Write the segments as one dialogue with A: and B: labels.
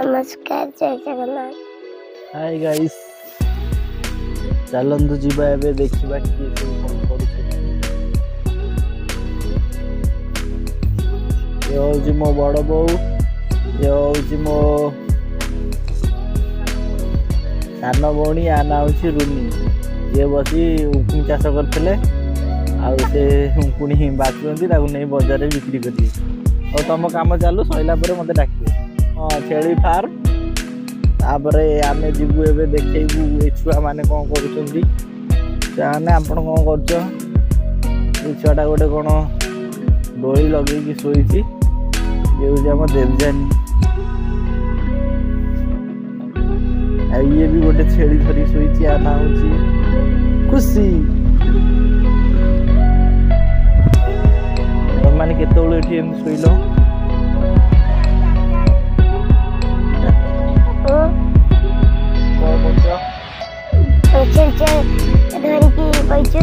A: नमस्कार जय Jagannath.
B: Hi guys चलंतु जीवा एबे देखिबा कि कोन करूछ। ये होउची मो बड़ बौ, ये होउची मो सान भौणी, आ ना होउची रुनी। ये बसी उकुणी चाष करथिले आ से उकुणी बाचुंती ताकू नै बाजार रे बिक्री करथि। और तम काम चालू सइला परे मते डाकिबे। हां छेली फार्म तापरे आमे जीवु एबे देखैबु ए छुआ माने कोन करूछंती। जाने आपण कोन करछ। ए छुआटा गोटे कोन डोई लगै कि सोईची। ये हो जाम देवजानी। आ ये भी गोटे छेली धरी सोईची। आ ना होची खुशी। माने केतोळे एठी एम सोइलो
A: धरिकी बैठो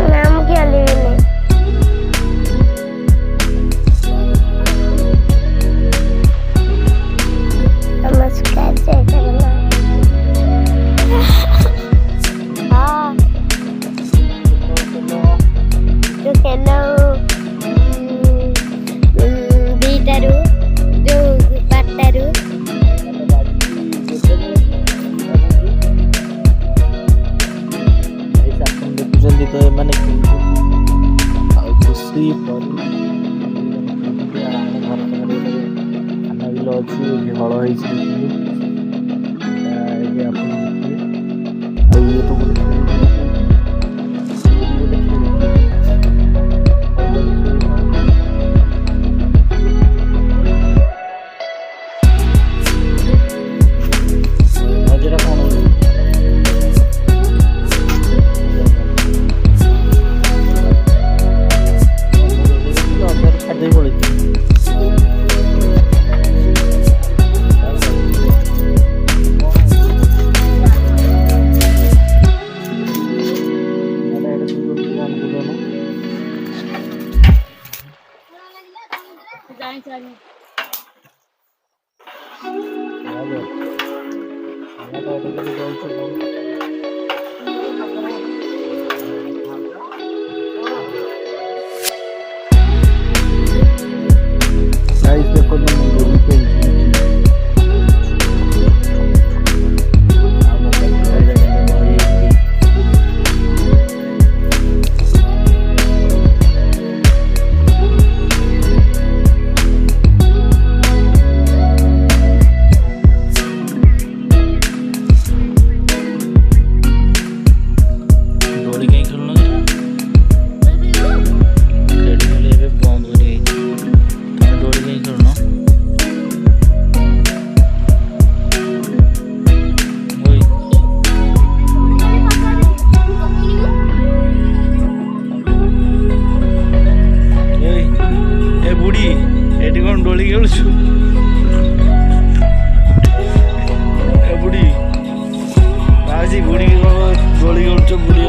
A: नाम क्या लेने नमस्कार जय जगन्नाथ। हाँ जो खेलो बीटारू जो बाटारू
B: जल्दी तो माने खुशी पर घर खाना भी अच्छी हल हो ये तो डोली खेलुछु बुढ़ी बुढ़ी डोली खेलुछ बुढ़ी